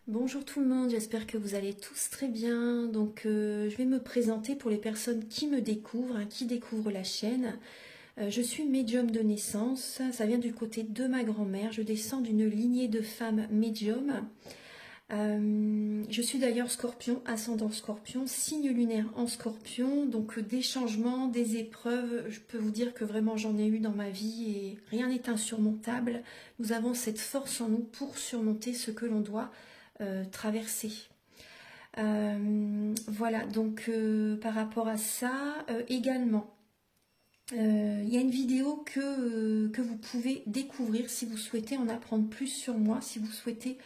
Bonjour tout le monde, j'espère que vous allez tous très bien. Donc je vais me présenter pour les personnes qui me découvrent, qui découvrent la chaîne. Je suis médium de naissance, ça vient du côté de ma grand-mère. Je descends d'une lignée de femmes médiums. Je suis d'ailleurs scorpion, ascendant scorpion, signe lunaire en scorpion. Donc des changements, des épreuves, je peux vous dire que vraiment j'en ai eu dans ma vie et rien n'est insurmontable. Nous avons cette force en nous pour surmonter ce que l'on doit traverser. Voilà, donc par rapport à ça, également, il y a une vidéo que vous pouvez découvrir si vous souhaitez en apprendre plus sur moi, si vous souhaitez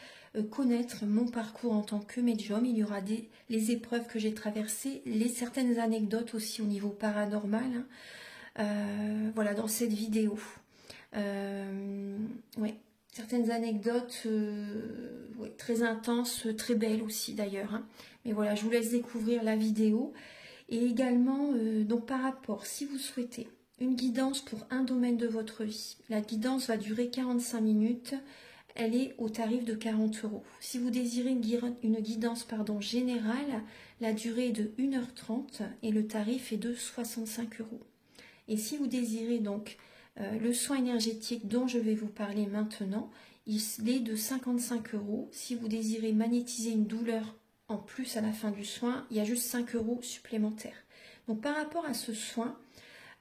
connaître mon parcours en tant que médium. Il y aura les épreuves que j'ai traversées, certaines anecdotes aussi au niveau paranormal, voilà, dans cette vidéo. Ouais. Certaines anecdotes ouais, très intenses, très belles aussi d'ailleurs. Mais voilà, je vous laisse découvrir la vidéo. Et également, donc par rapport, si vous souhaitez une guidance pour un domaine de votre vie, la guidance va durer 45 minutes. Elle est au tarif de 40 €. Si vous désirez une guidance générale, la durée est de 1h30 et le tarif est de 65 €. Et si vous désirez donc le soin énergétique dont je vais vous parler maintenant, il est de 55 €. Si vous désirez magnétiser une douleur en plus à la fin du soin, il y a juste 5 € supplémentaires. Donc par rapport à ce soin,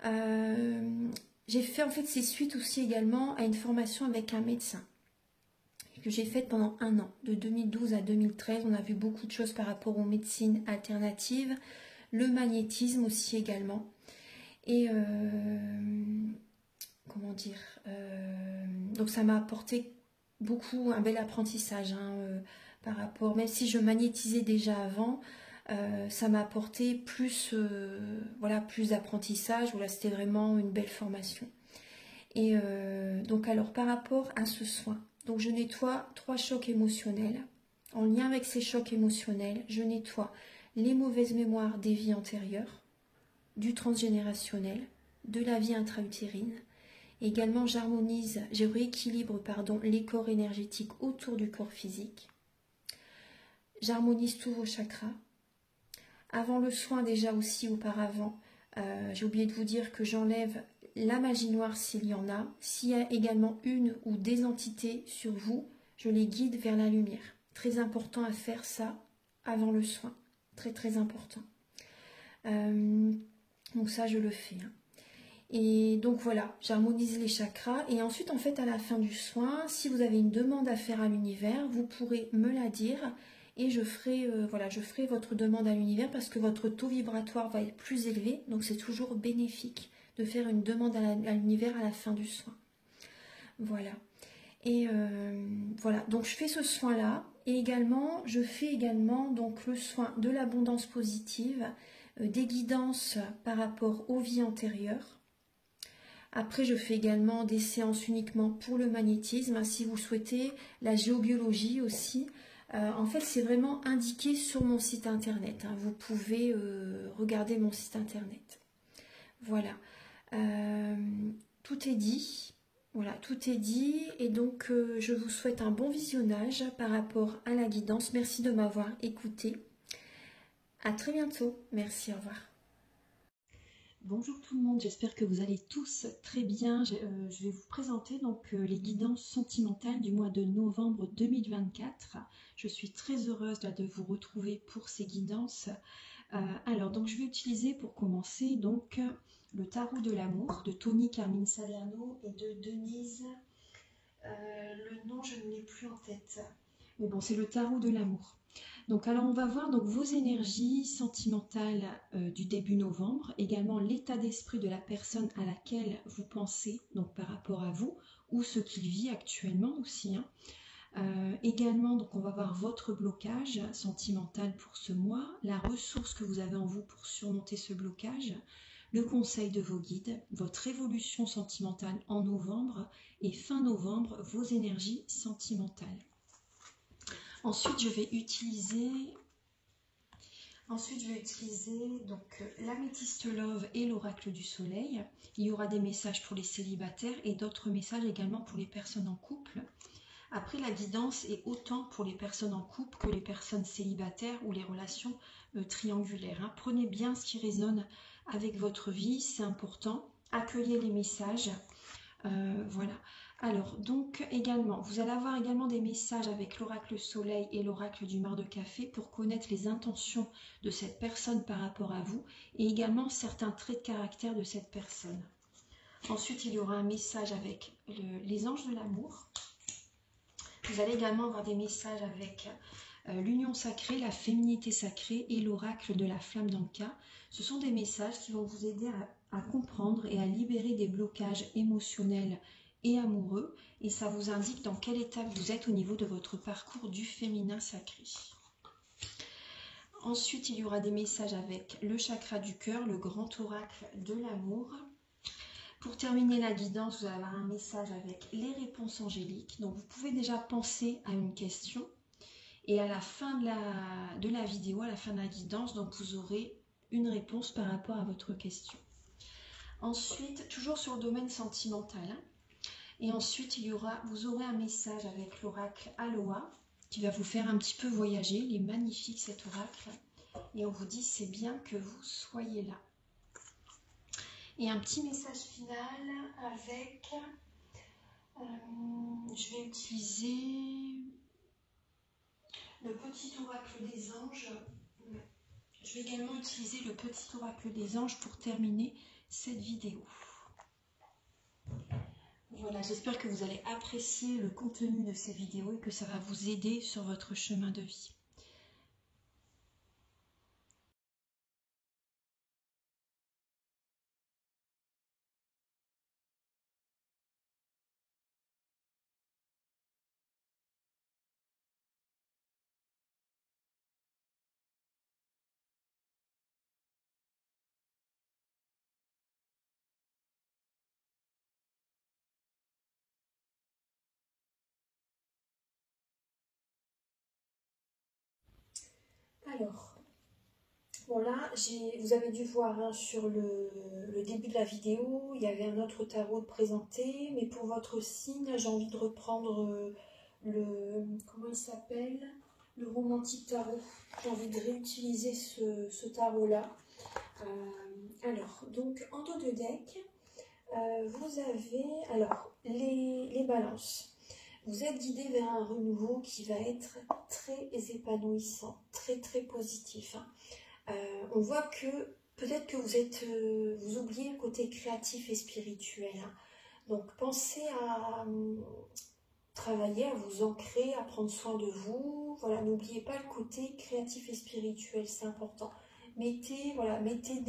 j'ai fait en fait c'est suite aussi également à une formation avec un médecin que j'ai faite pendant 1 an, de 2012 à 2013. On a vu beaucoup de choses par rapport aux médecines alternatives, le magnétisme aussi également. Et comment dire, donc ça m'a apporté beaucoup, un bel apprentissage par rapport, même si je magnétisais déjà avant, ça m'a apporté plus, voilà, plus d'apprentissage. Voilà, c'était vraiment une belle formation. Et donc alors par rapport à ce soin, donc je nettoie 3 chocs émotionnels. En lien avec ces chocs émotionnels, je nettoie les mauvaises mémoires des vies antérieures, du transgénérationnel, de la vie intra-utérine. Également, je rééquilibre les corps énergétiques autour du corps physique. J'harmonise tous vos chakras. Avant le soin, déjà aussi auparavant, j'ai oublié de vous dire que j'enlève la magie noire s'il y en a. S'il y a également une ou des entités sur vous, je les guide vers la lumière. Très important à faire ça avant le soin. Très très important. Donc ça, je le fais. Et donc voilà, j'harmonise les chakras. Et ensuite, en fait, à la fin du soin, si vous avez une demande à faire à l'univers, vous pourrez me la dire. Et je ferai, voilà, je ferai votre demande à l'univers parce que votre taux vibratoire va être plus élevé. Donc c'est toujours bénéfique de faire une demande à l'univers à la fin du soin. Voilà. Et voilà, donc je fais ce soin-là. Et également, je fais également donc, le soin de l'abondance positive, des guidances par rapport aux vies antérieures. Après, je fais également des séances uniquement pour le magnétisme. Si vous souhaitez, la géobiologie aussi. En fait, c'est vraiment indiqué sur mon site internet. Vous pouvez regarder mon site internet. Voilà. Tout est dit. Voilà, tout est dit. Et donc, je vous souhaite un bon visionnage par rapport à la guidance. Merci de m'avoir écouté. À très bientôt. Merci, au revoir. Bonjour tout le monde, j'espère que vous allez tous très bien. Je vais vous présenter donc les guidances sentimentales du mois de novembre 2024. Je suis très heureuse de vous retrouver pour ces guidances. Alors donc je vais utiliser pour commencer donc le tarot de l'amour de Tony Carmine Salerno et de Denise. Le nom je ne l'ai plus en tête. Mais bon, c'est le tarot de l'amour. Donc alors on va voir donc vos énergies sentimentales du début novembre, également l'état d'esprit de la personne à laquelle vous pensez, donc par rapport à vous, ou ce qu'il vit actuellement aussi. Également, donc on va voir votre blocage sentimental pour ce mois, la ressource que vous avez en vous pour surmonter ce blocage, le conseil de vos guides, votre évolution sentimentale en novembre et fin novembre, vos énergies sentimentales. Ensuite, je vais utiliser donc l'améthyste love et l'oracle du soleil. Il y aura des messages pour les célibataires et d'autres messages également pour les personnes en couple. Après, la guidance est autant pour les personnes en couple que les personnes célibataires ou les relations triangulaires, hein. Prenez bien ce qui résonne avec votre vie, c'est important. Accueillez les messages. Voilà. Alors, donc également, vous allez avoir également des messages avec l'oracle soleil et l'oracle du mar de café pour connaître les intentions de cette personne par rapport à vous et également certains traits de caractère de cette personne. Ensuite, il y aura un message avec les anges de l'amour. Vous allez également avoir des messages avec l'union sacrée, la féminité sacrée et l'oracle de la flamme d'Anka. Ce sont des messages qui vont vous aider à comprendre et à libérer des blocages émotionnels et amoureux. Et ça vous indique dans quelle étape vous êtes au niveau de votre parcours du féminin sacré. Ensuite, il y aura des messages avec le chakra du cœur, le grand oracle de l'amour. Pour terminer la guidance, vous allez avoir un message avec les réponses angéliques. Donc, vous pouvez déjà penser à une question. Et à la fin de la vidéo, à la fin de la guidance, donc vous aurez une réponse par rapport à votre question. Ensuite, toujours sur le domaine sentimental. Hein. Et ensuite, vous aurez un message avec l'oracle Aloha qui va vous faire un petit peu voyager. Il est magnifique cet oracle. Et on vous dit c'est bien que vous soyez là. Et un petit message final avec... je vais utiliser le petit oracle des anges. Je vais également utiliser le petit oracle des anges pour terminer cette vidéo. Voilà, j'espère que vous allez apprécier le contenu de ces vidéos et que ça va vous aider sur votre chemin de vie. Alors, bon là, vous avez dû voir hein, sur le début de la vidéo, il y avait un autre tarot de présenté, mais pour votre signe, j'ai envie de reprendre comment il s'appelle? Le romantique tarot. J'ai envie de réutiliser ce tarot-là. Alors, donc en dos de deck, vous avez alors les balances. Vous êtes guidé vers un renouveau qui va être très épanouissant, très très positif. Hein. On voit que peut-être que vous oubliez le côté créatif et spirituel. Hein. Donc pensez à travailler, à vous ancrer, à prendre soin de vous. Voilà, n'oubliez pas le côté créatif et spirituel, c'est important. Mettez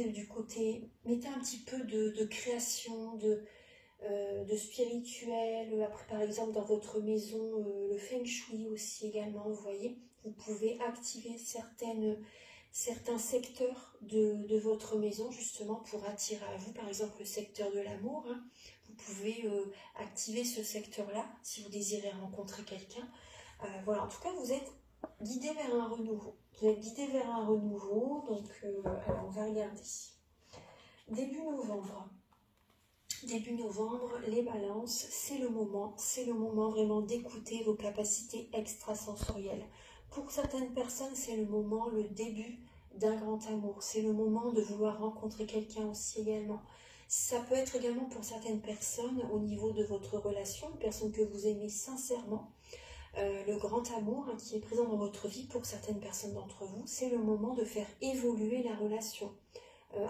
du côté, mettez un petit peu de création, de spirituel. Après, par exemple, dans votre maison, le feng shui aussi également, vous voyez. Vous pouvez activer certains secteurs de votre maison, justement, pour attirer à vous, par exemple, le secteur de l'amour. Hein. Vous pouvez activer ce secteur-là, si vous désirez rencontrer quelqu'un. Voilà, en tout cas, vous êtes guidé vers un renouveau. Vous êtes guidé vers un renouveau, donc alors on va regarder. Début novembre, les balances, c'est le moment vraiment d'écouter vos capacités extrasensorielles. Pour certaines personnes, c'est le moment, le début d'un grand amour. C'est le moment de vouloir rencontrer quelqu'un aussi également. Ça peut être également pour certaines personnes au niveau de votre relation, une personne que vous aimez sincèrement. Le grand amour hein, qui est présent dans votre vie pour certaines personnes d'entre vous, c'est le moment de faire évoluer la relation,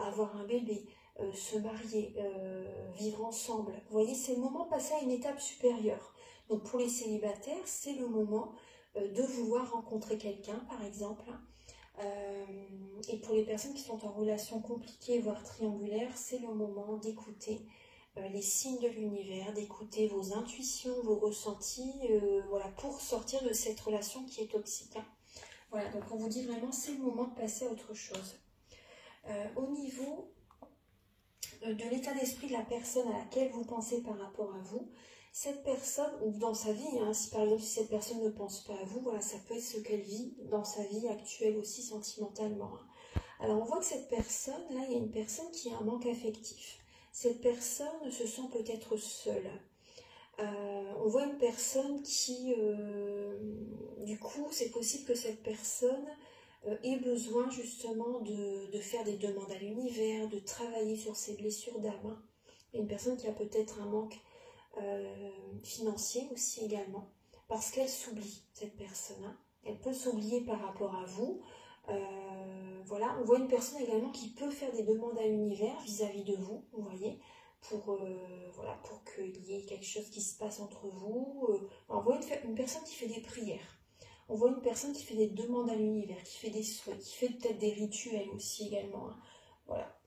avoir un bébé, se marier, vivre ensemble. Vous voyez, c'est le moment de passer à une étape supérieure. Donc pour les célibataires, c'est le moment de vouloir rencontrer quelqu'un, par exemple. Et pour les personnes qui sont en relation compliquée, voire triangulaire, c'est le moment d'écouter les signes de l'univers, d'écouter vos intuitions, vos ressentis, voilà, pour sortir de cette relation qui est toxique. Hein. Voilà, donc on vous dit vraiment, c'est le moment de passer à autre chose. Au niveau de l'état d'esprit de la personne à laquelle vous pensez par rapport à vous, cette personne, ou dans sa vie, hein, si par exemple si cette personne ne pense pas à vous, voilà, ça peut être ce qu'elle vit dans sa vie actuelle aussi sentimentalement. Hein. Alors on voit que cette personne, là, il y a une personne qui a un manque affectif. Cette personne se sent peut-être seule. On voit une personne qui, du coup, c'est possible que cette personne ait besoin justement de faire des demandes à l'univers, de travailler sur ses blessures d'âme. Une personne qui a peut-être un manque financier aussi également, parce qu'elle s'oublie, cette personne. Hein. Elle peut s'oublier par rapport à vous. Voilà, on voit une personne également qui peut faire des demandes à l'univers vis-à-vis de vous, vous voyez, voilà, pour qu'il y ait quelque chose qui se passe entre vous. On voit une personne qui fait des prières. On voit une personne qui fait des demandes à l'univers, qui fait des souhaits, qui fait peut-être des rituels aussi également. Hein. Voilà.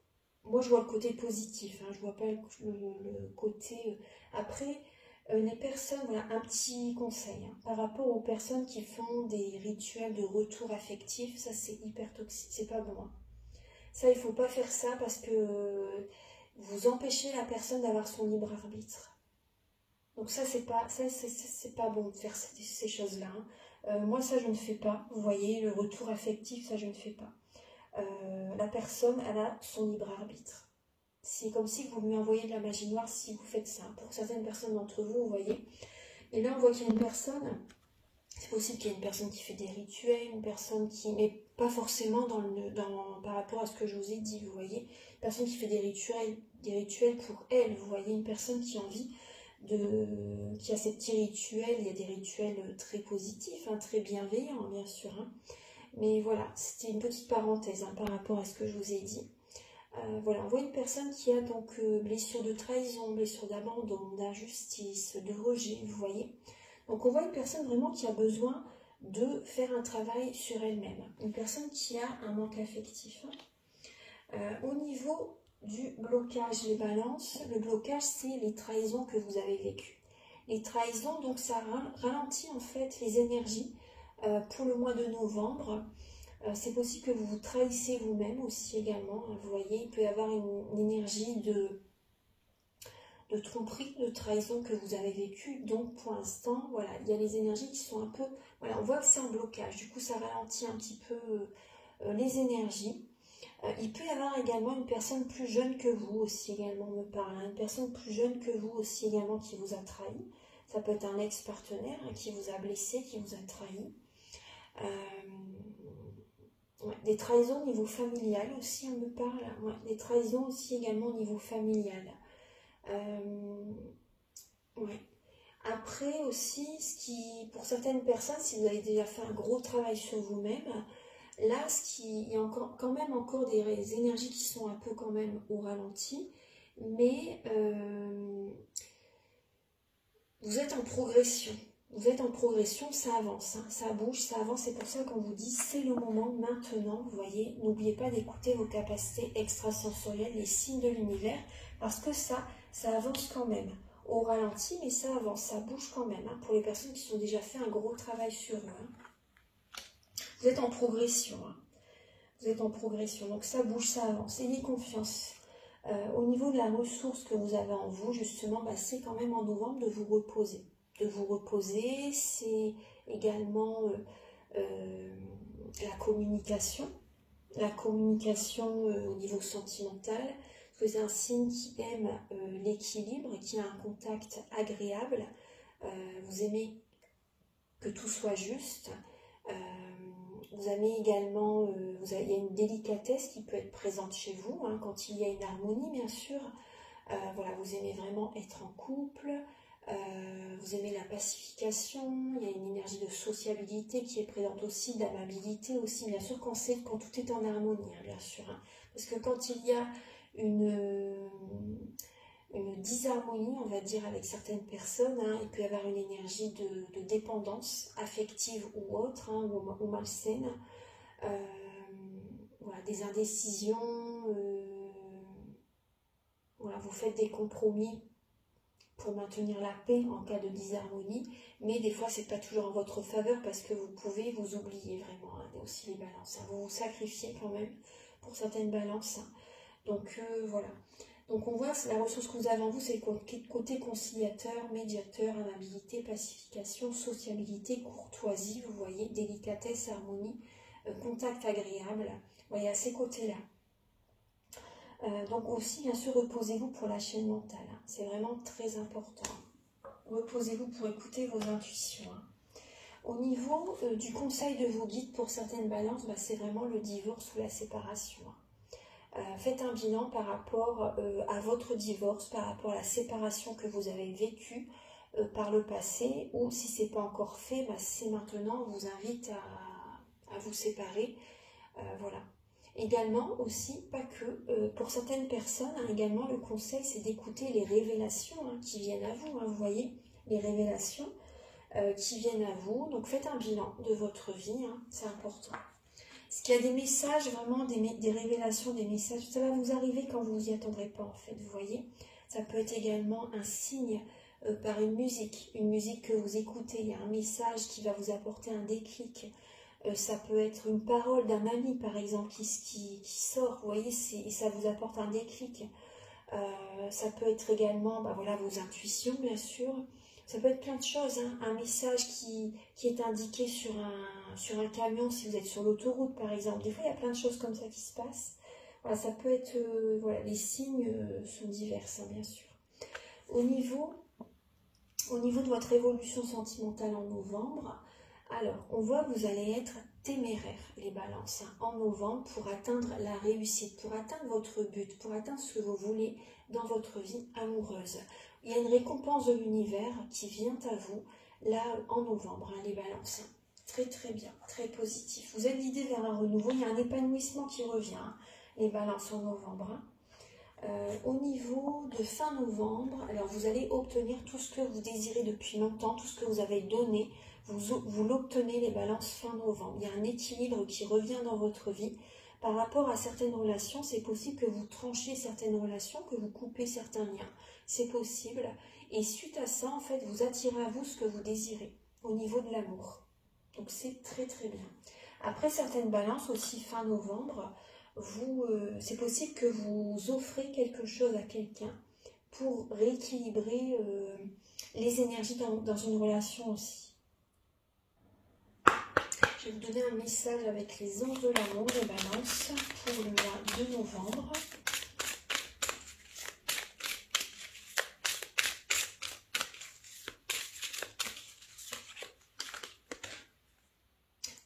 Moi, je vois le côté positif, hein, je vois pas le côté... Après, les personnes, voilà, un petit conseil, hein, par rapport aux personnes qui font des rituels de retour affectif, ça c'est hyper toxique, c'est pas bon. Hein. Ça, il faut pas faire ça parce que vous empêchez la personne d'avoir son libre arbitre. Donc ça, c'est pas bon de faire ces choses-là. Hein. Moi, ça, je ne fais pas. Vous voyez, le retour affectif, ça, je ne fais pas. La personne, elle a son libre arbitre. C'est comme si vous lui envoyez de la magie noire si vous faites ça. Pour certaines personnes d'entre vous, vous voyez. Et là, on voit qu'il y a une personne, c'est possible qu'il y ait une personne qui fait des rituels, une personne qui, mais pas forcément par rapport à ce que je vous ai dit, vous voyez. Une personne qui fait des rituels pour elle, vous voyez. Une personne qui a envie qui a ces petits rituels. Il y a des rituels très positifs, hein, très bienveillants, bien sûr. Hein. Mais voilà, c'était une petite parenthèse hein, par rapport à ce que je vous ai dit. Voilà, on voit une personne qui a donc blessure de trahison, blessure d'abandon, d'injustice, de rejet, vous voyez. Donc on voit une personne vraiment qui a besoin de faire un travail sur elle-même. Une personne qui a un manque affectif. Au niveau du blocage, les balances, le blocage c'est les trahisons que vous avez vécues. Les trahisons, donc ça ralentit en fait les énergies pour le mois de novembre. C'est possible que vous vous trahissez vous-même aussi également. Vous voyez, il peut y avoir une énergie de tromperie, de trahison que vous avez vécue. Donc pour l'instant, voilà, il y a les énergies qui sont un peu... Voilà, on voit que c'est en blocage. Du coup, ça ralentit un petit peu les énergies. Il peut y avoir également une personne plus jeune que vous aussi également, me parle. Hein, une personne plus jeune que vous aussi également qui vous a trahi. Ça peut être un ex-partenaire hein, qui vous a blessé, qui vous a trahi. Ouais, des trahisons au niveau familial aussi, on me parle. Ouais, des trahisons aussi également au niveau familial. Ouais. Après aussi, pour certaines personnes, si vous avez déjà fait un gros travail sur vous-même, là, il y a quand même encore des énergies qui sont un peu quand même au ralenti, mais vous êtes en progression. Vous êtes en progression, ça avance, hein, ça bouge, ça avance. C'est pour ça qu'on vous dit, c'est le moment maintenant, vous voyez. N'oubliez pas d'écouter vos capacités extrasensorielles, les signes de l'univers, parce que ça avance quand même. Au ralenti, mais ça avance, ça bouge quand même. Hein, pour les personnes qui ont déjà fait un gros travail sur eux. Hein. Vous êtes en progression. Hein. Vous êtes en progression, donc ça bouge, ça avance. Ayez confiance. Au niveau de la ressource que vous avez en vous, justement, bah, c'est quand même en novembre de vous reposer. De vous reposer, c'est également la communication. La communication au niveau sentimental. Vous êtes un signe qui aime l'équilibre, qui a un contact agréable. Vous aimez que tout soit juste. Vous aimez également, il y a une délicatesse qui peut être présente chez vous, hein, quand il y a une harmonie, bien sûr. Voilà, vous aimez vraiment être en couple. Vous aimez la pacification, il y a une énergie de sociabilité qui est présente aussi, d'amabilité aussi, bien sûr, quand tout est en harmonie, hein, bien sûr. Hein. Parce que quand il y a une disharmonie, on va dire, avec certaines personnes, hein, il peut y avoir une énergie de dépendance affective ou autre, hein, ou malsaine, voilà, des indécisions, voilà, vous faites des compromis pour maintenir la paix en cas de disharmonie, mais des fois c'est pas toujours en votre faveur parce que vous pouvez vous oublier vraiment, hein, aussi les balances, hein, vous vous sacrifiez quand même pour certaines balances, hein. Donc voilà, donc on voit la ressource que vous avez en vous, c'est le côté conciliateur, médiateur, amabilité, pacification, sociabilité, courtoisie, vous voyez, délicatesse, harmonie, contact agréable, vous voyez, à ces côtés-là. Donc aussi, bien sûr, reposez-vous pour la chaîne mentale. Hein. C'est vraiment très important. reposez-vous pour écouter vos intuitions. Hein. Au niveau du conseil de vos guides pour certaines balances, c'est vraiment le divorce ou la séparation. Faites un bilan par rapport à votre divorce, par rapport à la séparation que vous avez vécue par le passé, ou si ce n'est pas encore fait, c'est maintenant, on vous invite à vous séparer. Voilà. Également aussi, pas que, pour certaines personnes, également le conseil c'est d'écouter les révélations qui viennent à vous, vous voyez, les révélations qui viennent à vous. Donc faites un bilan de votre vie, c'est important. Est-ce qu'il y a des messages, vraiment des révélations, des messages, ça va vous arriver quand vous vous y attendrez pas en fait, vous voyez. Ça peut être également un signe par une musique que vous écoutez, il y a un message qui va vous apporter un déclic. Ça peut être une parole d'un ami par exemple qui sort, vous voyez, et ça vous apporte un déclic. Ça peut être également voilà, vos intuitions bien sûr. Ça peut être plein de choses, un message qui est indiqué sur un camion si vous êtes sur l'autoroute par exemple. Des fois il y a plein de choses comme ça qui se passent. Voilà, ça peut être, voilà, les signes sont divers bien sûr. Au niveau de votre évolution sentimentale en novembre, alors on voit que vous allez être téméraire les balances en novembre pour atteindre la réussite, pour atteindre votre but, pour atteindre ce que vous voulez dans votre vie amoureuse. Il y a une récompense de l'univers qui vient à vous là en novembre, les balances. Très très bien, très positif. Vous êtes guidé vers un renouveau, il y a un épanouissement qui revient, les balances en novembre. Au niveau de fin novembre, alors vous allez obtenir tout ce que vous désirez depuis longtemps, tout ce que vous avez donné, vous l'obtenez les balances fin novembre. Il y a un équilibre qui revient dans votre vie. Par rapport à certaines relations, c'est possible que vous tranchiez certaines relations, que vous coupez certains liens. C'est possible. Et suite à ça, en fait, vous attirez à vous ce que vous désirez au niveau de l'amour. Donc c'est très très bien. Après certaines balances aussi fin novembre, c'est possible que vous offrez quelque chose à quelqu'un pour rééquilibrer les énergies dans une relation aussi. Je vais vous donner un message avec les anges de l'amour, les balances, pour le mois de novembre.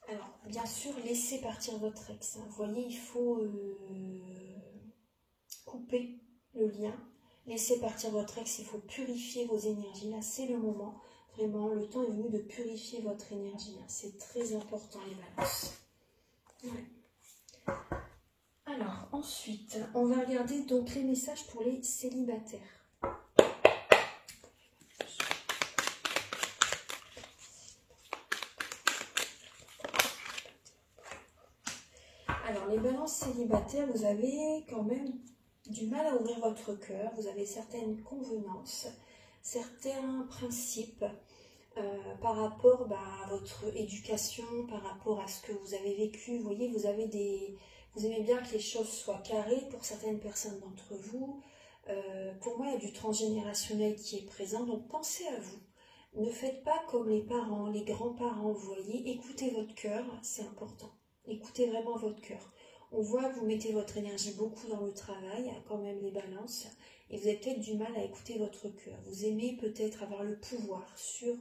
Alors, bien sûr, laissez partir votre ex. Vous voyez, il faut couper le lien. Laissez partir votre ex, il faut purifier vos énergies. Là, c'est le moment. Vraiment, le temps est venu de purifier votre énergie. C'est très important, les balances. Ouais. Alors, ensuite, on va regarder donc les messages pour les célibataires. Alors, les balances célibataires, vous avez quand même du mal à ouvrir votre cœur. Vous avez certaines convenances, certains principes par rapport à votre éducation, par rapport à ce que vous avez vécu. Vous voyez, vous aimez bien que les choses soient carrées pour certaines personnes d'entre vous. Pour moi, il y a du transgénérationnel qui est présent, donc pensez à vous. Ne faites pas comme les parents, les grands-parents, vous voyez. Écoutez votre cœur, c'est important. Écoutez vraiment votre cœur. On voit que vous mettez votre énergie beaucoup dans le travail, quand même les balances, et vous avez peut-être du mal à écouter votre cœur. Vous aimez peut-être avoir le pouvoir sur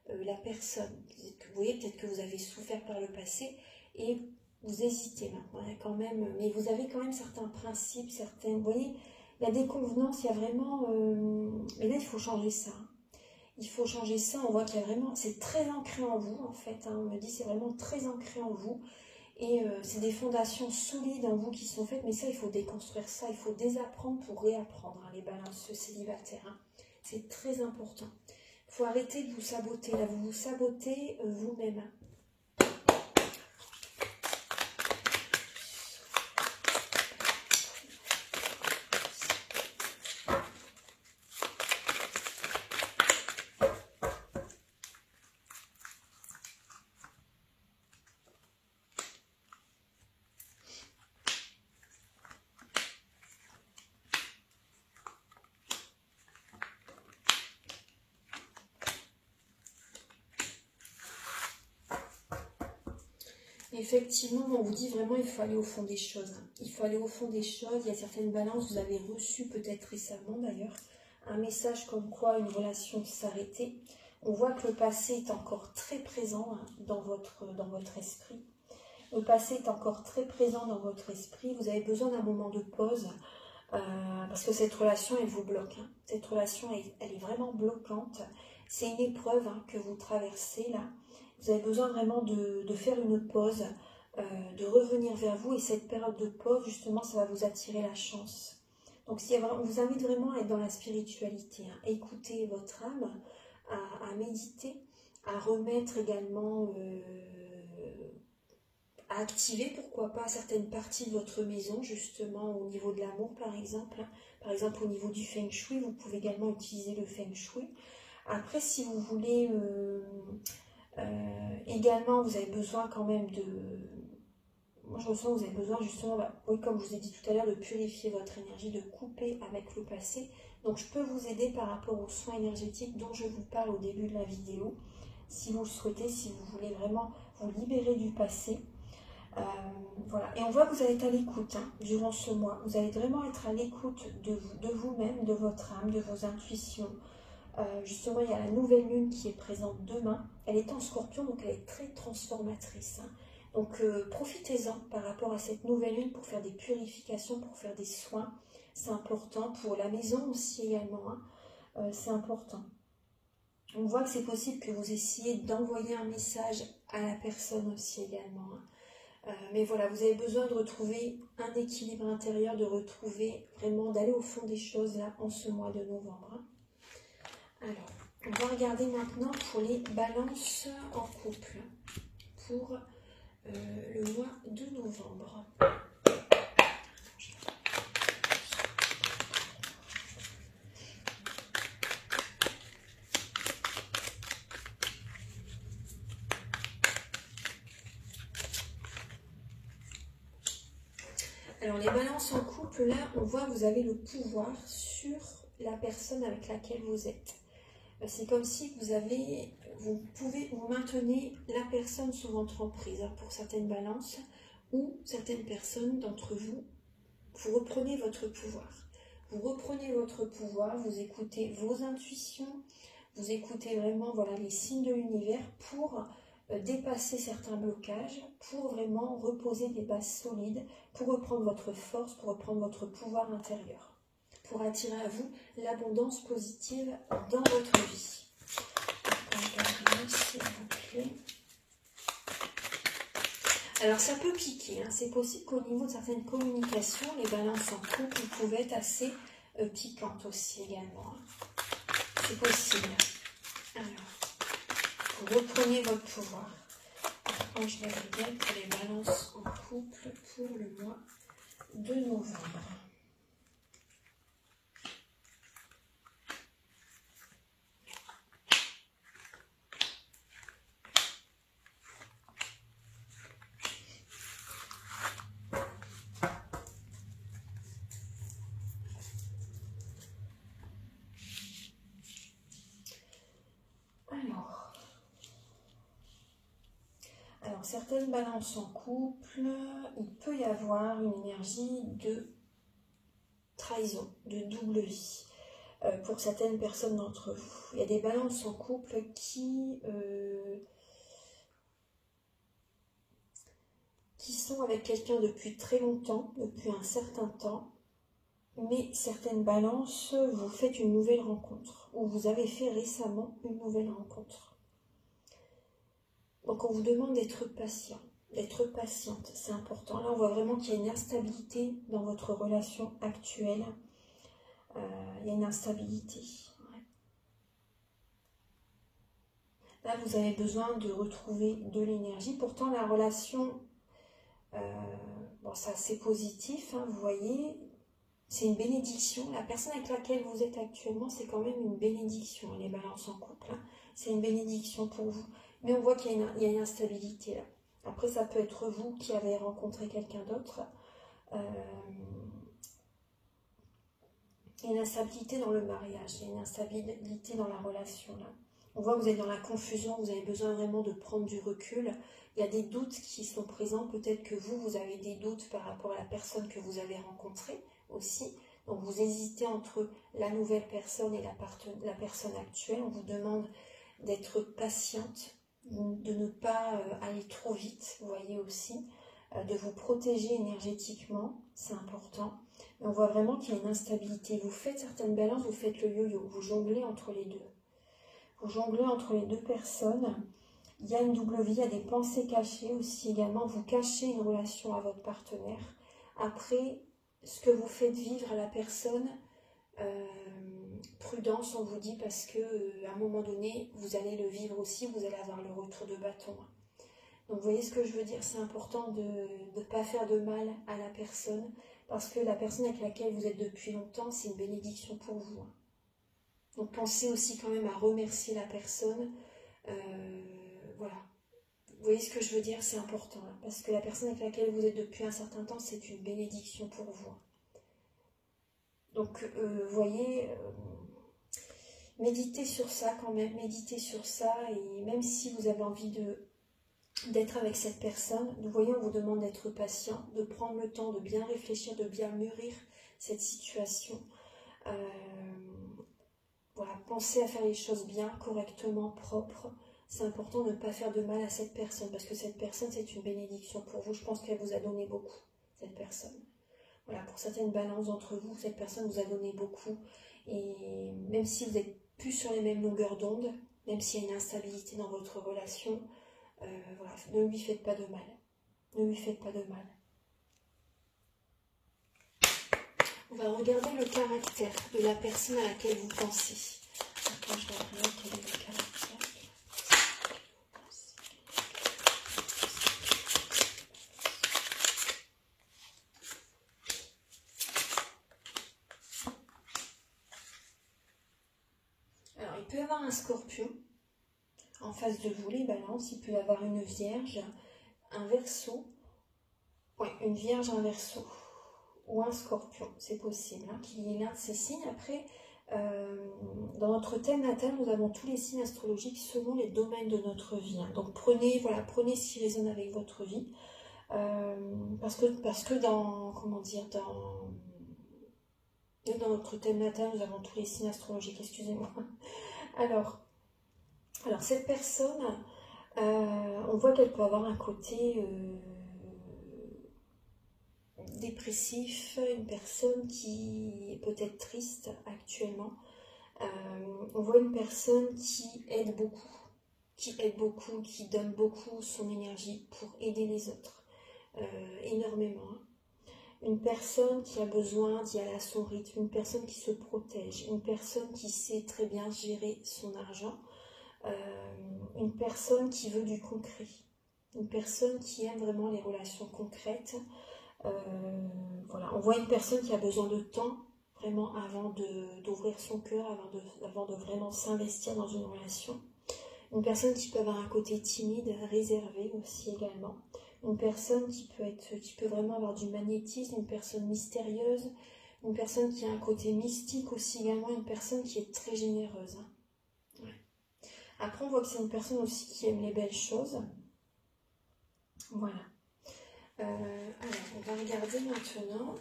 la personne. Vous voyez, peut-être que vous avez souffert par le passé et vous hésitez maintenant, quand même, mais vous avez quand même certains principes, vous voyez, il y a des convenances, il y a vraiment, mais là il faut changer ça. Il faut changer ça, on voit qu'il y a vraiment, c'est très ancré en vous en fait, on me dit c'est vraiment très ancré en vous. Et c'est des fondations solides en vous qui sont faites, mais ça, il faut déconstruire ça, il faut désapprendre pour réapprendre, les balances célibataires. C'est très important. Il faut arrêter de vous saboter, là, vous vous sabotez vous-même. Effectivement, on vous dit vraiment il faut aller au fond des choses. Il faut aller au fond des choses. Il y a certaines balances, vous avez reçu peut-être récemment d'ailleurs un message comme quoi une relation s'arrêtait. On voit que le passé est encore très présent hein, dans votre esprit. Le passé est encore très présent dans votre esprit. Vous avez besoin d'un moment de pause parce que cette relation, elle vous bloque. Hein. Cette relation, elle est vraiment bloquante. C'est une épreuve hein, que vous traversez là. Vous avez besoin vraiment de faire une pause, de revenir vers vous. Et cette période de pause, justement, ça va vous attirer la chance. Donc, on vous invite vraiment à être dans la spiritualité, hein, à écouter votre âme, à méditer, à remettre également, à activer, pourquoi pas, certaines parties de votre maison, justement, au niveau de l'amour, par exemple. Par exemple, au niveau du Feng Shui, vous pouvez également utiliser le Feng Shui. Après, si vous voulez, également, vous avez besoin quand même de... Moi, je ressens que vous avez besoin justement, oui, comme je vous ai dit tout à l'heure, de purifier votre énergie, de couper avec le passé. Donc, je peux vous aider par rapport aux soins énergétiques dont je vous parle au début de la vidéo. Si vous le souhaitez, si vous voulez vraiment vous libérer du passé. Voilà. Et on voit que vous allez être à l'écoute hein, durant ce mois. Vous allez vraiment être à l'écoute de vous-même, de votre âme, de vos intuitions. Justement, il y a la nouvelle lune qui est présente demain. Elle est en Scorpion, donc elle est très transformatrice. Hein. Donc, profitez-en par rapport à cette nouvelle lune pour faire des purifications, pour faire des soins. C'est important pour la maison aussi également. Hein. C'est important. On voit que c'est possible que vous essayiez d'envoyer un message à la personne aussi également. Hein. Mais voilà, vous avez besoin de retrouver un équilibre intérieur, de retrouver vraiment, d'aller au fond des choses là en ce mois de novembre. Hein. Alors, on va regarder maintenant pour les balances en couple pour le mois de novembre. Alors, les balances en couple, là, on voit que vous avez le pouvoir sur la personne avec laquelle vous êtes. C'est comme si vous maintenez la personne sous votre emprise. Alors, pour certaines balances, ou certaines personnes d'entre vous, vous reprenez votre pouvoir. Vous reprenez votre pouvoir, vous écoutez vos intuitions, vous écoutez vraiment voilà, les signes de l'univers pour dépasser certains blocages, pour vraiment reposer des bases solides, pour reprendre votre force, pour reprendre votre pouvoir intérieur, pour attirer à vous l'abondance positive dans votre vie. Regardez, s'il vous plaît. Alors ça peut piquer, hein. C'est possible qu'au niveau de certaines communications, les balances en couple pouvaient être assez piquantes aussi également. Hein. C'est possible. Alors, vous reprenez votre pouvoir. Ange Gabriel pour les balances en couple pour le mois de novembre. Alors, certaines balances en couple, il peut y avoir une énergie de trahison, de double vie. Pour certaines personnes d'entre vous. Il y a des balances en couple qui sont avec quelqu'un depuis très longtemps, depuis un certain temps, mais certaines balances, vous faites une nouvelle rencontre, ou vous avez fait récemment une nouvelle rencontre. Donc on vous demande d'être patient, d'être patiente, c'est important. Là on voit vraiment qu'il y a une instabilité dans votre relation actuelle. Il y a une instabilité. Ouais. Là, vous avez besoin de retrouver de l'énergie. Pourtant, la relation, bon, c'est assez positif, hein, vous voyez. C'est une bénédiction. La personne avec laquelle vous êtes actuellement, c'est quand même une bénédiction. Les balances en couple, hein. C'est une bénédiction pour vous. Mais on voit qu'il y a une instabilité là. Après, ça peut être vous qui avez rencontré quelqu'un d'autre. Il y a une instabilité dans le mariage, il y a une instabilité dans la relation. Là. On voit que vous êtes dans la confusion, vous avez besoin vraiment de prendre du recul. Il y a des doutes qui sont présents, peut-être que vous avez des doutes par rapport à la personne que vous avez rencontrée aussi. Donc vous hésitez entre la nouvelle personne et la personne actuelle. On vous demande d'être patiente, de ne pas aller trop vite, vous voyez aussi, de vous protéger énergétiquement, c'est important. Mais on voit vraiment qu'il y a une instabilité. Vous faites certaines balances, vous faites le yo-yo, vous jonglez entre les deux. Vous jonglez entre les deux personnes. Il y a une double vie, il y a des pensées cachées aussi également. Vous cachez une relation à votre partenaire. Après, ce que vous faites vivre à la personne, prudence, on vous dit, parce que à un moment donné, vous allez le vivre aussi, vous allez avoir le retour de bâton. Donc vous voyez ce que je veux dire, c'est important de ne pas faire de mal à la personne, parce que la personne avec laquelle vous êtes depuis longtemps, c'est une bénédiction pour vous. Donc pensez aussi quand même à remercier la personne. Voilà. Vous voyez ce que je veux dire, c'est important, hein, parce que la personne avec laquelle vous êtes depuis un certain temps, c'est une bénédiction pour vous. Donc, vous voyez, méditez sur ça quand même, méditez sur ça, et même si vous avez envie d'être avec cette personne, vous voyez, on vous demande d'être patient, de prendre le temps, de bien réfléchir, de bien mûrir cette situation. Voilà, pensez à faire les choses bien, correctement, propres. C'est important de ne pas faire de mal à cette personne, parce que cette personne, c'est une bénédiction pour vous. Je pense qu'elle vous a donné beaucoup, cette personne. Voilà, pour certaines balances d'entre vous, cette personne vous a donné beaucoup. Et même si vous n'êtes plus sur les mêmes longueurs d'onde, même s'il y a une instabilité dans votre relation, voilà, ne lui faites pas de mal. Ne lui faites pas de mal. On va regarder le caractère de la personne à laquelle vous pensez. Attends, je vais regarder quel est le caractère. Alors, il peut y avoir un scorpion en face de vous, les balances. Il peut y avoir une vierge, un verseau. Ouais, une vierge, un verseau. Ou un scorpion, c'est possible, hein, qu'il y ait l'un de ces signes. Après, dans notre thème natal, nous avons tous les signes astrologiques selon les domaines de notre vie. Hein. Donc prenez ce qui résonne avec votre vie. Parce que dans, comment dire, dans notre thème natal, nous avons tous les signes astrologiques, excusez-moi. Alors cette personne, on voit qu'elle peut avoir un côté dépressif, une personne qui est peut-être triste actuellement. On voit une personne qui aide beaucoup, qui donne beaucoup son énergie pour aider les autres, énormément. Une personne qui a besoin d'y aller à son rythme, une personne qui se protège, une personne qui sait très bien gérer son argent, une personne qui veut du concret, une personne qui aime vraiment les relations concrètes. Voilà, on voit une personne qui a besoin de temps vraiment avant d'ouvrir son cœur, avant de vraiment s'investir dans une relation. Une personne qui peut avoir un côté timide, réservé aussi également. Une personne qui peut vraiment avoir du magnétisme, une personne mystérieuse, une personne qui a un côté mystique aussi également, une personne qui est très généreuse. Ouais. Après, on voit que c'est une personne aussi qui aime les belles choses. Voilà. Alors, on va regarder maintenant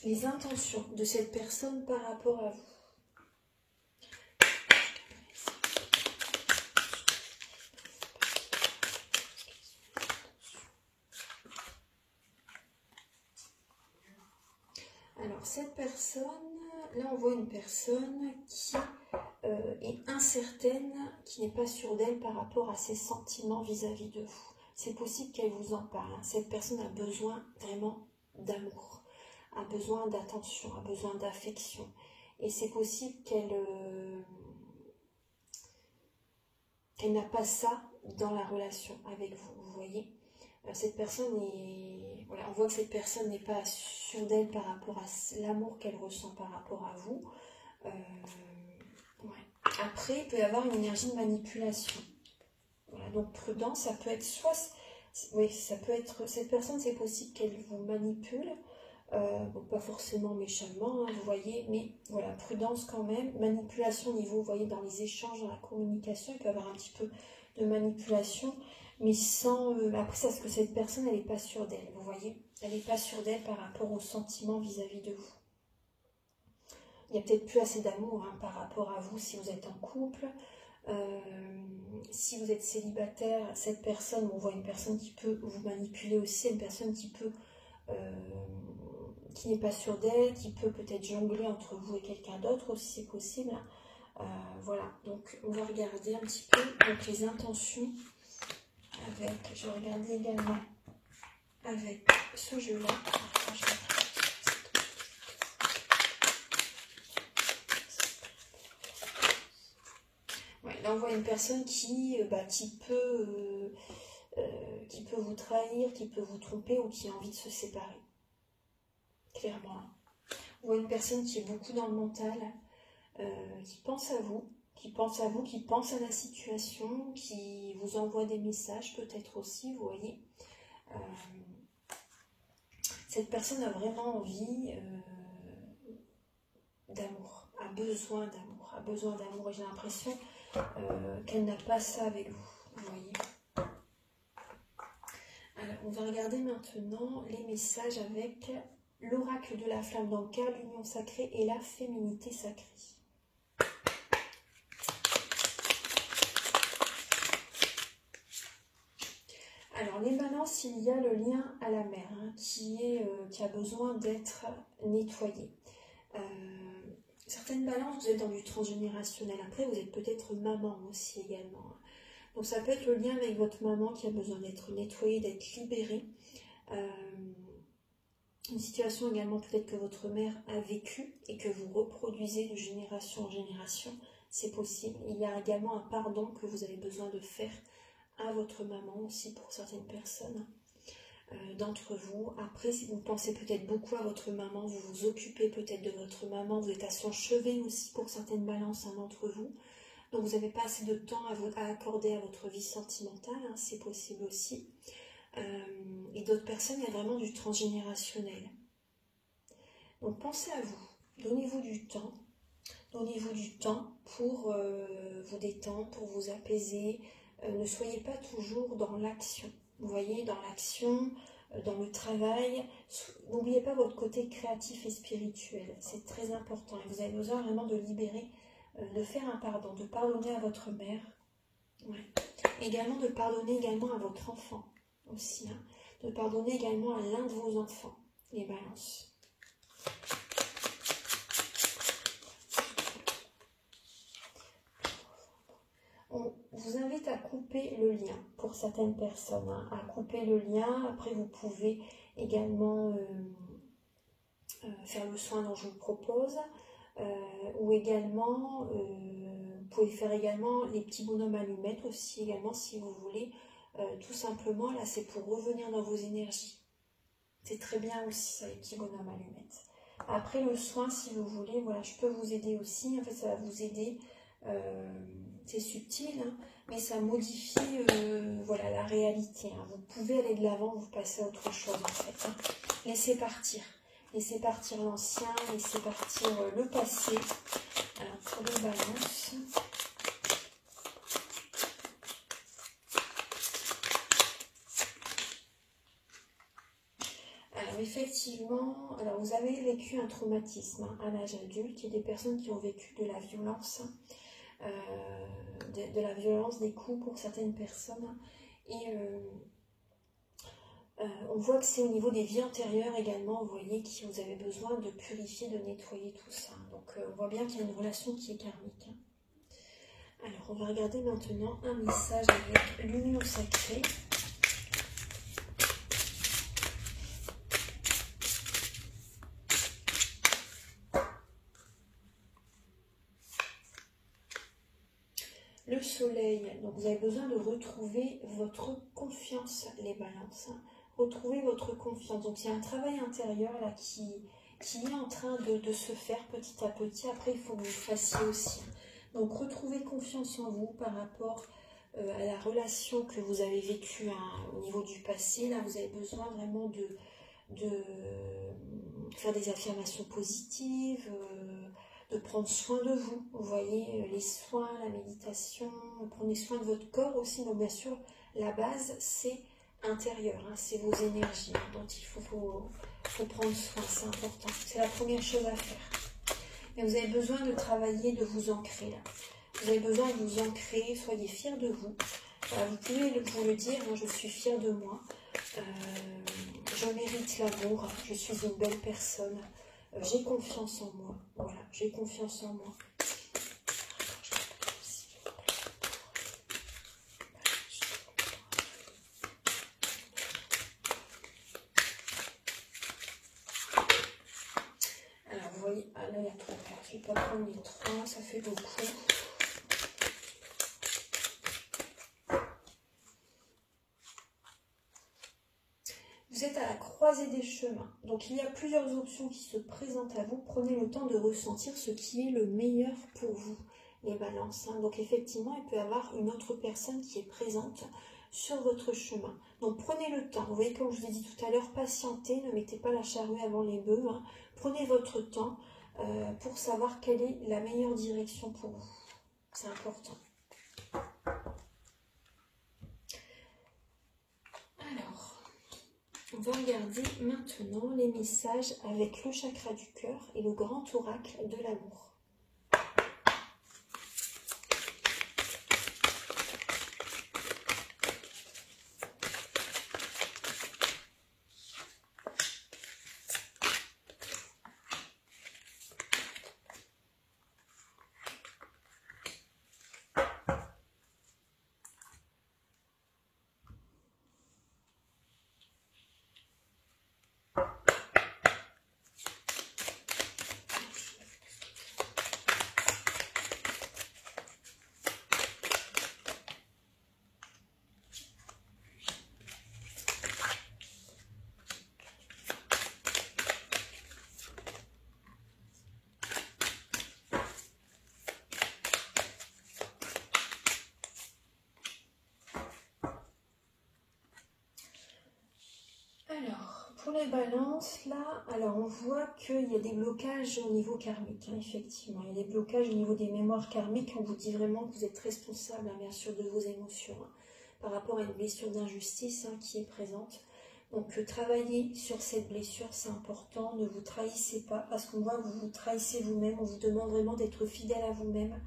les intentions de cette personne par rapport à vous. Alors, cette personne, là on voit une personne qui est incertaine, qui n'est pas sûre d'elle par rapport à ses sentiments vis-à-vis de vous. C'est possible qu'elle vous en parle. Hein. Cette personne a besoin vraiment d'amour, a besoin d'attention, a besoin d'affection. Et c'est possible qu'elle n'a pas ça dans la relation avec vous, vous voyez. Cette personne est... Voilà, on voit que cette personne n'est pas sûre d'elle par rapport à l'amour qu'elle ressent par rapport à vous. Ouais. Après, il peut y avoir une énergie de manipulation. Voilà, donc prudent, ça peut être soit... Oui, ça peut être... Cette personne, c'est possible qu'elle vous manipule. Bon, pas forcément méchamment, hein, vous voyez, mais voilà, prudence quand même. Manipulation au niveau, vous voyez, dans les échanges, dans la communication, il peut y avoir un petit peu de manipulation, mais sans... après ça, parce que cette personne, elle n'est pas sûre d'elle, vous voyez. Elle n'est pas sûre d'elle par rapport aux sentiments vis-à-vis de vous. il n'y a peut-être plus assez d'amour hein, par rapport à vous si vous êtes en couple. Si vous êtes célibataire, cette personne, on voit une personne qui peut vous manipuler aussi, une personne qui peut, qui n'est pas sûre d'elle, qui peut peut-être jongler entre vous et quelqu'un d'autre aussi, c'est possible. Voilà, donc on va regarder un petit peu donc, les intentions avec, je vais regarder également avec ce jeu-là. Ouais, là on voit une personne qui peut vous trahir, qui peut vous tromper ou qui a envie de se séparer. Clairement. On voit une personne qui est beaucoup dans le mental, qui pense à vous, qui pense à la situation, qui vous envoie des messages peut-être aussi, vous voyez. Cette personne a vraiment envie d'amour, a besoin d'amour, et j'ai l'impression qu'elle n'a pas ça avec vous, vous voyez. Alors, on va regarder maintenant les messages avec l'oracle de la flamme dans le cœur, l'union sacrée et la féminité sacrée. Alors, les balances, il y a le lien à la mer hein, qui a besoin d'être nettoyé. Certaines balances, vous êtes dans du transgénérationnel. Après, vous êtes peut-être maman aussi également. Donc, ça peut être le lien avec votre maman qui a besoin d'être nettoyé, d'être libéré. Une situation également peut-être que votre mère a vécue et que vous reproduisez de génération en génération. C'est possible. Il y a également un pardon que vous avez besoin de faire à votre maman aussi pour certaines personnes d'entre vous. Après, si vous pensez peut-être beaucoup à votre maman, vous vous occupez peut-être de votre maman, vous êtes à son chevet aussi pour certaines balances d'entre vous. Donc vous n'avez pas assez de temps à accorder à votre vie sentimentale, hein, c'est possible aussi. Et d'autres personnes, il y a vraiment du transgénérationnel. Donc pensez à vous, donnez-vous du temps pour vous détendre, pour vous apaiser. Ne soyez pas toujours dans l'action. Vous voyez, dans l'action, dans le travail, n'oubliez pas votre côté créatif et spirituel. C'est très important. Et vous avez besoin vraiment de libérer, de faire un pardon, de pardonner à votre mère. Ouais. Également de pardonner également à votre enfant aussi. Hein. De pardonner également à l'un de vos enfants, les balances. On vous invite à couper le lien pour certaines personnes, hein, à couper le lien. Après, vous pouvez également faire le soin dont je vous propose, ou également, vous pouvez faire également les petits bonhommes allumettes aussi, également, si vous voulez. Tout simplement, là, c'est pour revenir dans vos énergies. C'est très bien aussi, ça, les petits bonhommes allumettes. Après, le soin, si vous voulez, voilà, je peux vous aider aussi. En fait, ça va vous aider. C'est subtil, hein, mais ça modifie voilà, la réalité. Hein. Vous pouvez aller de l'avant, vous passez à autre chose en fait. Hein. Laissez partir l'ancien, laissez partir le passé. Alors pour les balances. Alors effectivement, alors vous avez vécu un traumatisme hein, à l'âge adulte. Il y a des personnes qui ont vécu de la violence. De la violence, des coups pour certaines personnes et on voit que c'est au niveau des vies antérieures également, vous voyez, que vous avez besoin de purifier, de nettoyer tout ça. Donc on voit bien qu'il y a une relation qui est karmique. Alors on va regarder maintenant un message avec l'union sacrée. Le soleil, donc vous avez besoin de retrouver votre confiance, les balances. Hein. Retrouvez votre confiance. Donc il y a un travail intérieur là qui est en train de se faire petit à petit. Après, il faut que vous le fassiez aussi. Donc retrouvez confiance en vous par rapport à la relation que vous avez vécue hein, au niveau du passé. Là, vous avez besoin vraiment de faire des affirmations positives, de prendre soin de vous. Vous voyez, les soins, la méditation, prenez soin de votre corps aussi. Donc bien sûr, la base, c'est intérieur, hein, c'est vos énergies dont il faut prendre soin, c'est important. C'est la première chose à faire. Mais vous avez besoin de travailler, de vous ancrer là. Vous avez besoin de vous ancrer, soyez fiers de vous. Vous pouvez vous le dire, hein, je suis fière de moi. Je mérite l'amour, je suis une belle personne. J'ai confiance en moi. Voilà, j'ai confiance en moi. Alors, vous voyez, ah, là, il y a 3 cartes. Je ne vais pas prendre les 3, ça fait beaucoup. Vous êtes à la croisée des chemins. Donc, il y a plusieurs options qui se présentent à vous. Prenez le temps de ressentir ce qui est le meilleur pour vous, les balances. Hein. Donc, effectivement, il peut y avoir une autre personne qui est présente sur votre chemin. Donc, prenez le temps. Vous voyez, comme je vous ai dit tout à l'heure, patientez. Ne mettez pas la charrue avant les bœufs. Hein. Prenez votre temps pour savoir quelle est la meilleure direction pour vous. C'est important. Alors... on va regarder maintenant les messages avec le chakra du cœur et le grand oracle de l'amour. Alors, pour les balances, là, alors on voit qu'il y a des blocages au niveau karmique, hein, effectivement. Il y a des blocages au niveau des mémoires karmiques. On vous dit vraiment que vous êtes responsable, hein, bien sûr, de vos émotions, hein, par rapport à une blessure d'injustice hein, qui est présente. Donc, travaillez sur cette blessure, c'est important. Ne vous trahissez pas, parce qu'on voit que vous vous trahissez vous-même. On vous demande vraiment d'être fidèle à vous-même.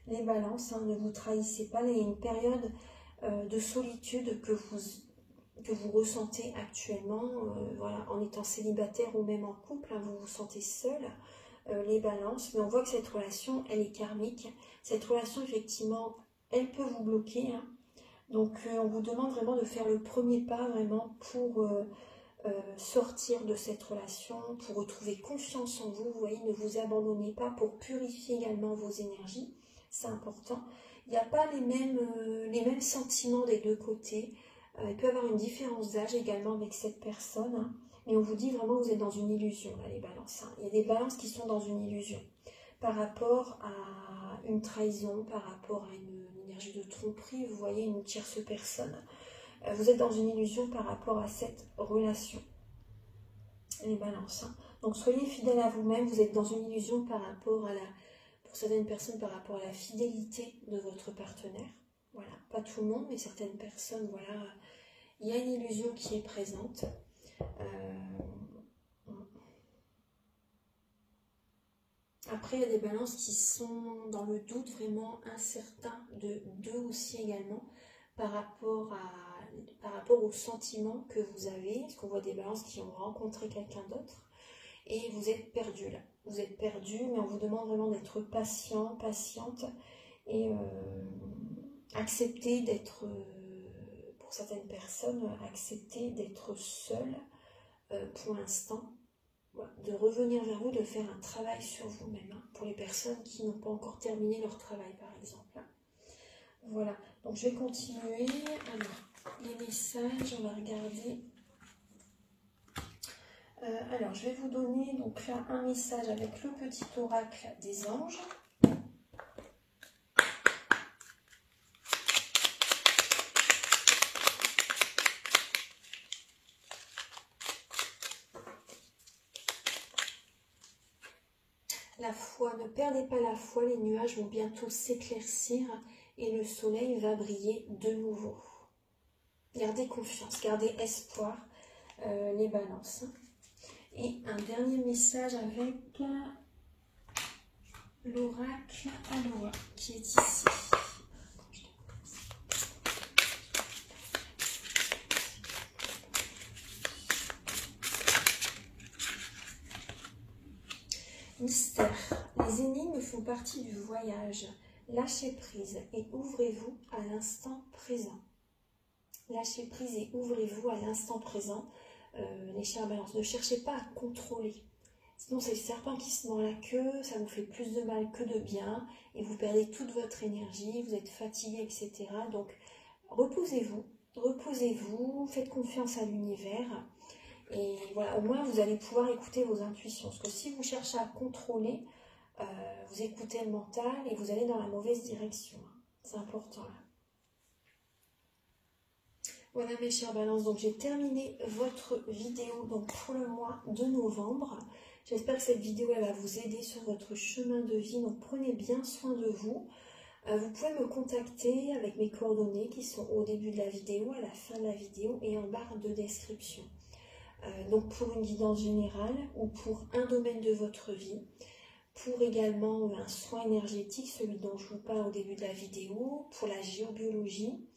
Les balances, hein, ne vous trahissez pas. Là, il y a une période de solitude que vous ressentez actuellement, voilà, en étant célibataire ou même en couple, hein, vous vous sentez seul, les balances, mais on voit que cette relation, elle est karmique. Cette relation, effectivement, elle peut vous bloquer, hein. Donc on vous demande vraiment de faire le premier pas vraiment pour sortir de cette relation, pour retrouver confiance en vous. Vous voyez, ne vous abandonnez pas, pour purifier également vos énergies, c'est important. Il n'y a pas les mêmes sentiments des deux côtés. Il peut y avoir une différence d'âge également avec cette personne, hein, mais on vous dit vraiment que vous êtes dans une illusion, là, les balances. Hein. Il y a des balances qui sont dans une illusion par rapport à une trahison, par rapport à une énergie de tromperie, vous voyez, une tierce personne. Vous êtes dans une illusion par rapport à cette relation, les balances. Hein. Donc soyez fidèles à vous-même, vous êtes dans une illusion par rapport à pour certaines personnes, par rapport à la fidélité de votre partenaire. Voilà, pas tout le monde, mais certaines personnes, voilà, il y a une illusion qui est présente. Après, il y a des balances qui sont dans le doute, vraiment incertains d'eux aussi également, par rapport aux sentiments que vous avez. Parce qu'on voit des balances qui ont rencontré quelqu'un d'autre, et vous êtes perdu là. Vous êtes perdu, mais on vous demande vraiment d'être patient, patiente, et accepter d'être, pour certaines personnes, accepter d'être seul pour l'instant, voilà, de revenir vers vous, de faire un travail sur vous-même, hein, pour les personnes qui n'ont pas encore terminé leur travail par exemple. Hein. Voilà, donc je vais continuer. Alors, les messages, on va regarder. Alors, je vais vous donner donc là un message avec le petit oracle des anges. La foi, ne perdez pas la foi, les nuages vont bientôt s'éclaircir et le soleil va briller de nouveau. Gardez confiance, gardez espoir, les balances. Et un dernier message avec l'oracle Aloha qui est ici. Mystère. Les énigmes font partie du voyage. Lâchez prise et ouvrez-vous à l'instant présent. Lâchez prise et ouvrez-vous à l'instant présent. Les chers balances, ne cherchez pas à contrôler. Sinon, c'est le serpent qui se mord la queue, ça vous fait plus de mal que de bien, et vous perdez toute votre énergie, vous êtes fatigué, etc. Donc, reposez-vous, faites confiance à l'univers, et voilà, au moins vous allez pouvoir écouter vos intuitions. Parce que si vous cherchez à contrôler, vous écoutez le mental et vous allez dans la mauvaise direction. C'est important là. Voilà mes chers balances, donc j'ai terminé votre vidéo donc pour le mois de novembre. J'espère que cette vidéo elle va vous aider sur votre chemin de vie, donc prenez bien soin de vous. Vous pouvez me contacter avec mes coordonnées qui sont au début de la vidéo, à la fin de la vidéo et en barre de description. Donc pour une guidance générale ou pour un domaine de votre vie, pour également un soin énergétique, celui dont je vous parle au début de la vidéo, pour la géobiologie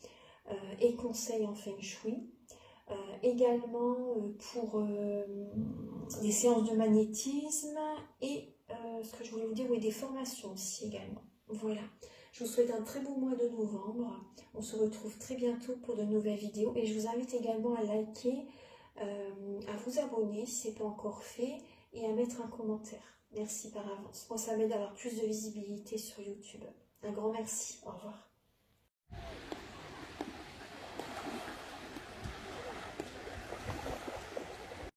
et conseils en Feng Shui, également pour des séances de magnétisme et ce que je voulais vous dire, oui, des formations aussi également. Voilà, je vous souhaite un très beau mois de novembre, on se retrouve très bientôt pour de nouvelles vidéos et je vous invite également à liker, à vous abonner si ce n'est pas encore fait et à mettre un commentaire. Merci par avance. Moi, ça m'aide à avoir plus de visibilité sur YouTube. Un grand merci. Au revoir.